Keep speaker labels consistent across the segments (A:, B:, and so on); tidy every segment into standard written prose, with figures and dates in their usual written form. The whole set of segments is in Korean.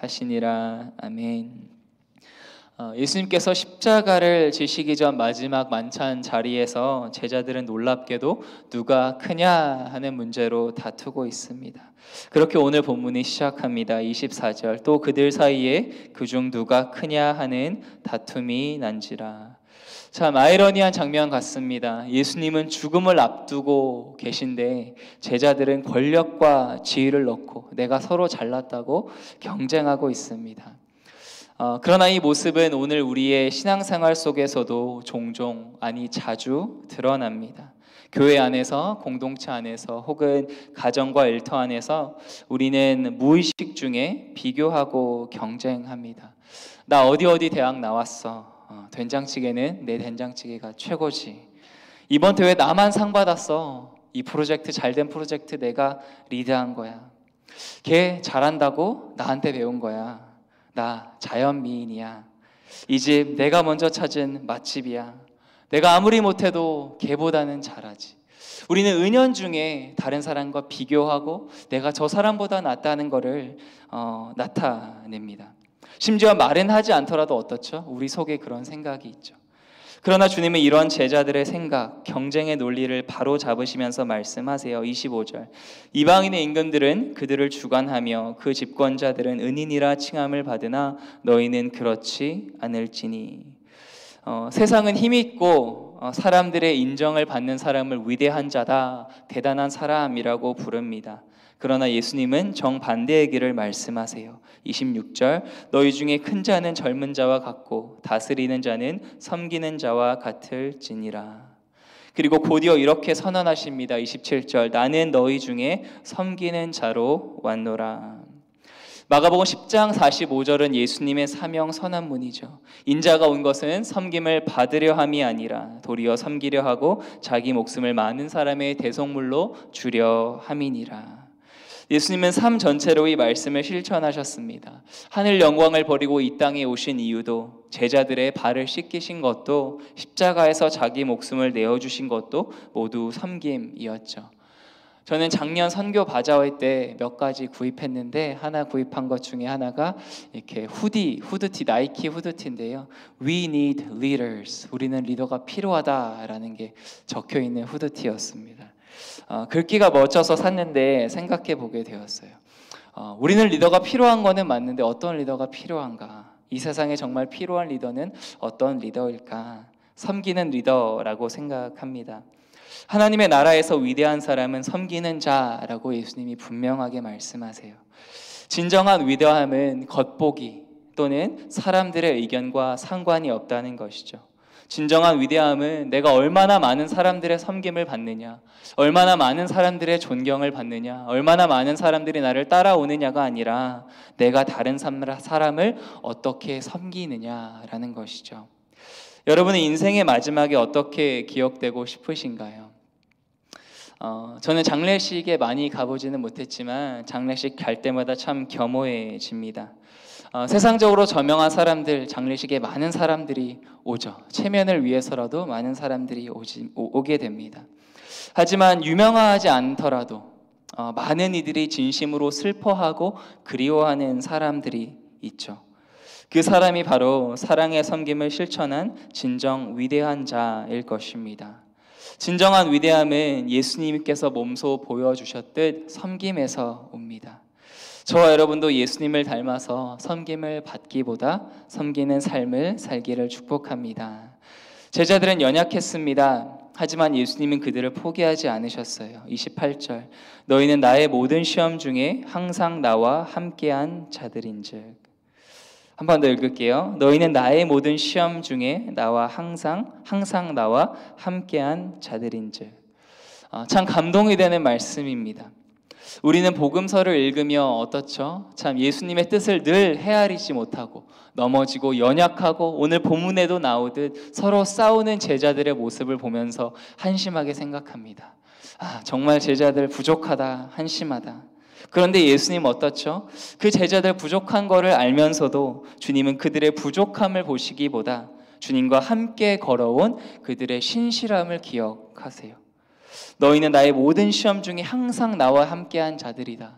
A: 하시니라. 아멘. 예수님께서 십자가를 지시기 전 마지막 만찬 자리에서 제자들은 놀랍게도 누가 크냐 하는 문제로 다투고 있습니다. 그렇게 오늘 본문이 시작합니다. 24절, 또 그들 사이에 그중 누가 크냐 하는 다툼이 난지라. 참 아이러니한 장면 같습니다. 예수님은 죽음을 앞두고 계신데 제자들은 권력과 지위를 놓고 내가 서로 잘났다고 경쟁하고 있습니다. 그러나 이 모습은 오늘 우리의 신앙생활 속에서도 종종, 아니 자주 드러납니다. 교회 안에서, 공동체 안에서, 혹은 가정과 일터 안에서 우리는 무의식 중에 비교하고 경쟁합니다. 나 어디 대학 나왔어. 된장찌개는 내 된장찌개가 최고지. 이번 대회 나만 상 받았어. 이 프로젝트, 잘된 프로젝트 내가 리드한 거야. 걔 잘한다고 나한테 배운 거야. 나 자연미인이야. 이 집 내가 먼저 찾은 맛집이야. 내가 아무리 못해도 걔보다는 잘하지. 우리는 은연중에 다른 사람과 비교하고 내가 저 사람보다 낫다는 것을 나타냅니다. 심지어 말은 하지 않더라도 어떻죠? 우리 속에 그런 생각이 있죠. 그러나 주님은 이런 제자들의 생각, 경쟁의 논리를 바로 잡으시면서 말씀하세요. 25절, 이방인의 임금들은 그들을 주관하며 그 집권자들은 은인이라 칭함을 받으나 너희는 그렇지 않을지니. 세상은 힘있고 사람들의 인정을 받는 사람을 위대한 자다, 대단한 사람이라고 부릅니다. 그러나 예수님은 정반대의 길을 말씀하세요. 26절, 너희 중에 큰 자는 젊은 자와 같고 다스리는 자는 섬기는 자와 같을지니라. 그리고 곧이어 이렇게 선언하십니다. 27절, 나는 너희 중에 섬기는 자로 왔노라. 마가복음 10장 45절은 예수님의 사명 선언문이죠. 인자가 온 것은 섬김을 받으려 함이 아니라 도리어 섬기려 하고 자기 목숨을 많은 사람의 대속물로 주려 함이니라. 예수님은 삶 전체로 이 말씀을 실천하셨습니다. 하늘 영광을 버리고 이 땅에 오신 이유도, 제자들의 발을 씻기신 것도, 십자가에서 자기 목숨을 내어주신 것도 모두 섬김이었죠. 저는 작년 선교 바자회 때 몇 가지 구입했는데 하나 구입한 것 중에 하나가 이렇게 후드티, 나이키 후드티인데요. We need leaders. 우리는 리더가 필요하다라는 게 적혀 있는 후드티였습니다. 글귀가 멋져서 샀는데 생각해 보게 되었어요. 우리는 리더가 필요한 거는 맞는데 어떤 리더가 필요한가? 이 세상에 정말 필요한 리더는 어떤 리더일까? 섬기는 리더라고 생각합니다. 하나님의 나라에서 위대한 사람은 섬기는 자라고 예수님이 분명하게 말씀하세요. 진정한 위대함은 겉보기 또는 사람들의 의견과 상관이 없다는 것이죠. 진정한 위대함은 내가 얼마나 많은 사람들의 섬김을 받느냐, 얼마나 많은 사람들의 존경을 받느냐, 얼마나 많은 사람들이 나를 따라오느냐가 아니라 내가 다른 사람을 어떻게 섬기느냐라는 것이죠. 여러분은 인생의 마지막에 어떻게 기억되고 싶으신가요? 저는 장례식에 많이 가보지는 못했지만 장례식 갈 때마다 참 겸허해집니다. 세상적으로 저명한 사람들, 장례식에 많은 사람들이 오죠. 체면을 위해서라도 많은 사람들이 오게 됩니다. 하지만 유명하지 않더라도 많은 이들이 진심으로 슬퍼하고 그리워하는 사람들이 있죠. 그 사람이 바로 사랑의 섬김을 실천한 진정 위대한 자일 것입니다. 진정한 위대함은 예수님께서 몸소 보여주셨듯 섬김에서 옵니다. 저와 여러분도 예수님을 닮아서 섬김을 받기보다 섬기는 삶을 살기를 축복합니다. 제자들은 연약했습니다. 하지만 예수님은 그들을 포기하지 않으셨어요. 28절, 너희는 나의 모든 시험 중에 항상 나와 함께한 자들인즉. 한 번 더 읽을게요. 너희는 나의 모든 시험 중에 나와 항상 나와 함께한 자들인즉. 참 감동이 되는 말씀입니다. 우리는 복음서를 읽으며 어떻죠? 참 예수님의 뜻을 늘 헤아리지 못하고 넘어지고 연약하고 오늘 본문에도 나오듯 서로 싸우는 제자들의 모습을 보면서 한심하게 생각합니다. 정말 제자들 부족하다, 한심하다. 그런데 예수님 어떻죠? 그 제자들 부족한 거를 알면서도 주님은 그들의 부족함을 보시기보다 주님과 함께 걸어온 그들의 신실함을 기억하세요. 너희는 나의 모든 시험 중에 항상 나와 함께한 자들이다.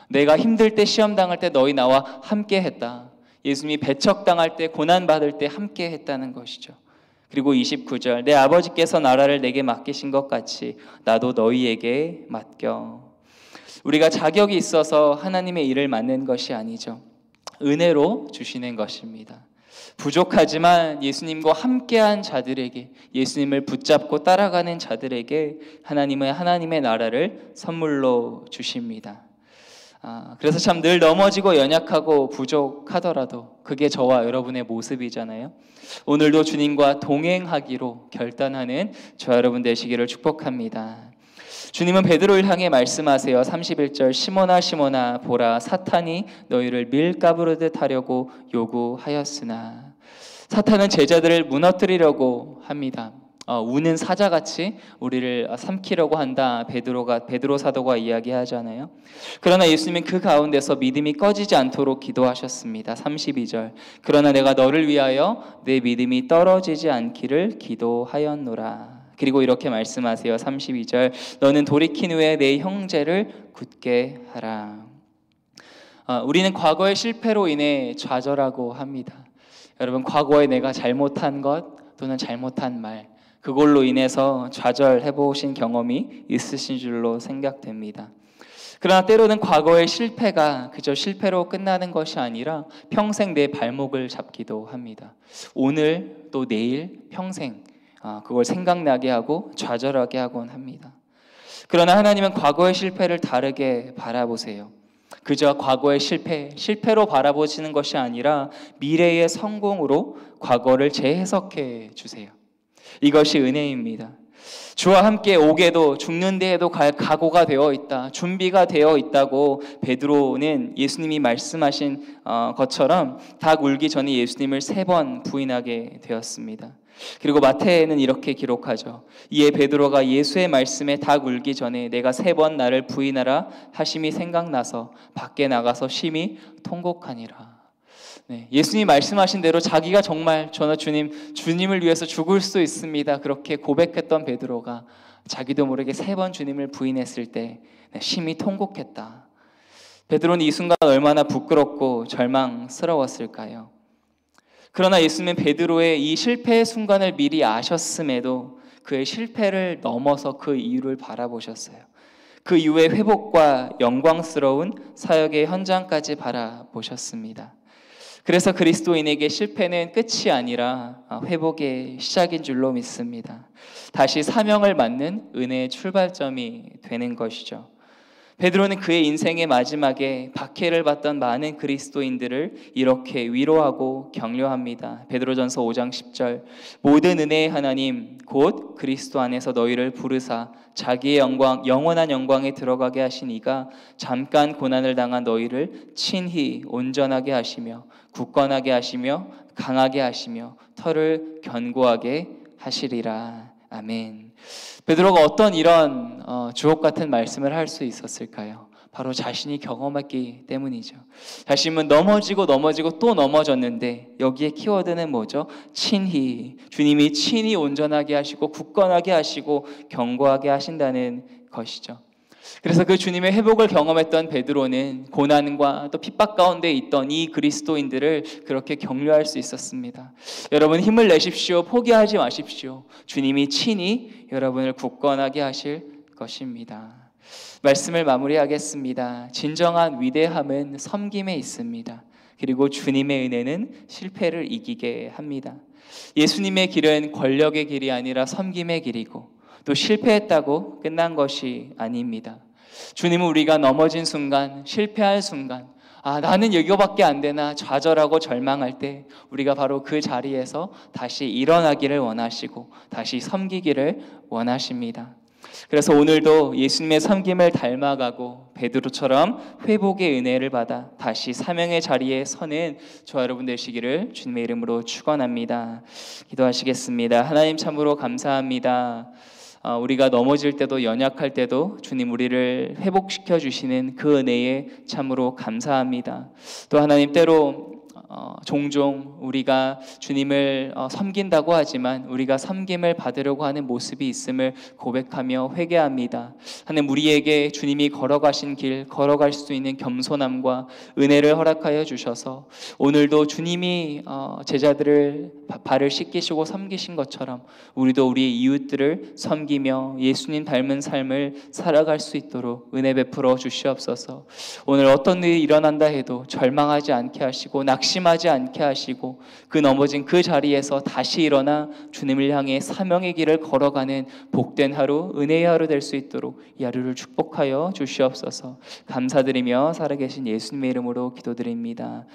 A: 내가 힘들 때, 시험 당할 때 너희 나와 함께 했다. 예수님이 배척당할 때, 고난받을 때 함께 했다는 것이죠. 그리고 29절, 내 아버지께서 나라를 내게 맡기신 것 같이 나도 너희에게 맡겨. 우리가 자격이 있어서 하나님의 일을 맡는 것이 아니죠. 은혜로 주시는 것입니다. 부족하지만 예수님과 함께한 자들에게, 예수님을 붙잡고 따라가는 자들에게 하나님은 하나님의 나라를 선물로 주십니다. 그래서 참 늘 넘어지고 연약하고 부족하더라도 그게 저와 여러분의 모습이잖아요. 오늘도 주님과 동행하기로 결단하는 저와 여러분 되시기를 축복합니다. 주님은 베드로를 향해 말씀하세요. 31절, 시몬아 시몬아 보라, 사탄이 너희를 밀가부르듯 하려고 요구하였으나. 사탄은 제자들을 무너뜨리려고 합니다. 우는 사자같이 우리를 삼키려고 한다. 베드로 사도가 이야기하잖아요. 그러나 예수님은 그 가운데서 믿음이 꺼지지 않도록 기도하셨습니다. 32절, 그러나 내가 너를 위하여 내 믿음이 떨어지지 않기를 기도하였노라. 그리고 이렇게 말씀하세요. 32절, 너는 돌이킨 후에 내 형제를 굳게 하라. 우리는 과거의 실패로 인해 좌절하고 합니다. 여러분, 과거에 내가 잘못한 것 또는 잘못한 말, 그걸로 인해서 좌절해 보신 경험이 있으신 줄로 생각됩니다. 그러나 때로는 과거의 실패가 그저 실패로 끝나는 것이 아니라 평생 내 발목을 잡기도 합니다. 오늘 또 내일 평생 그걸 생각나게 하고 좌절하게 하곤 합니다. 그러나 하나님은 과거의 실패를 다르게 바라보세요. 그저 과거의 실패로 바라보시는 것이 아니라 미래의 성공으로 과거를 재해석해 주세요. 이것이 은혜입니다. 주와 함께 오게도 죽는 데에도 갈 각오가 되어 있다, 준비가 되어 있다고 베드로는 예수님이 말씀하신 것처럼 닭 울기 전에 예수님을 3번 부인하게 되었습니다. 그리고 마태는 이렇게 기록하죠. 이에 베드로가 예수의 말씀에 닭 울기 전에 내가 3번 나를 부인하라 하심이 생각나서 밖에 나가서 심히 통곡하니라. 네, 예수님이 말씀하신 대로 자기가 정말 저는 주님을 위해서 죽을 수 있습니다, 그렇게 고백했던 베드로가 자기도 모르게 3번 주님을 부인했을 때 심히 통곡했다. 베드로는 이 순간 얼마나 부끄럽고 절망스러웠을까요? 그러나 예수님은 베드로의 이 실패의 순간을 미리 아셨음에도 그의 실패를 넘어서 그 이유를 바라보셨어요. 그 이후의 회복과 영광스러운 사역의 현장까지 바라보셨습니다. 그래서 그리스도인에게 실패는 끝이 아니라 회복의 시작인 줄로 믿습니다. 다시 사명을 맡는 은혜의 출발점이 되는 것이죠. 베드로는 그의 인생의 마지막에 박해를 받던 많은 그리스도인들을 이렇게 위로하고 격려합니다. 베드로전서 5장 10절, 모든 은혜의 하나님 곧 그리스도 안에서 너희를 부르사 자기의 영원한 영광에 들어가게 하신 이가 잠깐 고난을 당한 너희를 친히 온전하게 하시며 굳건하게 하시며 강하게 하시며 털을 견고하게 하시리라. 아멘. 베드로가 어떤 이런 주옥 같은 말씀을 할 수 있었을까요? 바로 자신이 경험했기 때문이죠. 자신은 넘어지고 또 넘어졌는데 여기에 키워드는 뭐죠? 친히, 주님이 친히 온전하게 하시고 굳건하게 하시고 견고하게 하신다는 것이죠. 그래서 그 주님의 회복을 경험했던 베드로는 고난과 또 핍박 가운데 있던 이 그리스도인들을 그렇게 격려할 수 있었습니다. 여러분, 힘을 내십시오. 포기하지 마십시오. 주님이 친히 여러분을 굳건하게 하실 것입니다. 말씀을 마무리하겠습니다. 진정한 위대함은 섬김에 있습니다. 그리고 주님의 은혜는 실패를 이기게 합니다. 예수님의 길은 권력의 길이 아니라 섬김의 길이고 또 실패했다고 끝난 것이 아닙니다. 주님은 우리가 넘어진 순간, 실패할 순간, 나는 이거밖에 안 되나 좌절하고 절망할 때 우리가 바로 그 자리에서 다시 일어나기를 원하시고 다시 섬기기를 원하십니다. 그래서 오늘도 예수님의 섬김을 닮아가고 베드로처럼 회복의 은혜를 받아 다시 사명의 자리에 서는 저와 여러분 되시기를 주님의 이름으로 축원합니다. 기도하시겠습니다. 하나님, 참으로 감사합니다. 우리가 넘어질 때도 연약할 때도 주님 우리를 회복시켜 주시는 그 은혜에 참으로 감사합니다. 또 하나님, 때로 종종 우리가 주님을 섬긴다고 하지만 우리가 섬김을 받으려고 하는 모습이 있음을 고백하며 회개합니다. 하나님, 우리에게 주님이 걸어가신 길, 걸어갈 수 있는 겸손함과 은혜를 허락하여 주셔서 오늘도 주님이 제자들을 발을 씻기시고 섬기신 것처럼 우리도 우리의 이웃들을 섬기며 예수님 닮은 삶을 살아갈 수 있도록 은혜 베풀어 주시옵소서. 오늘 어떤 일이 일어난다 해도 절망하지 않게 하시고 낙심하지 않게 하시고 그 넘어진 그 자리에서 다시 일어나 주님을 향해 사명의 길을 걸어가는 복된 하루, 은혜의 하루 될 수 있도록 이 하루를 축복하여 주시옵소서. 감사드리며 살아계신 예수님의 이름으로 기도드립니다.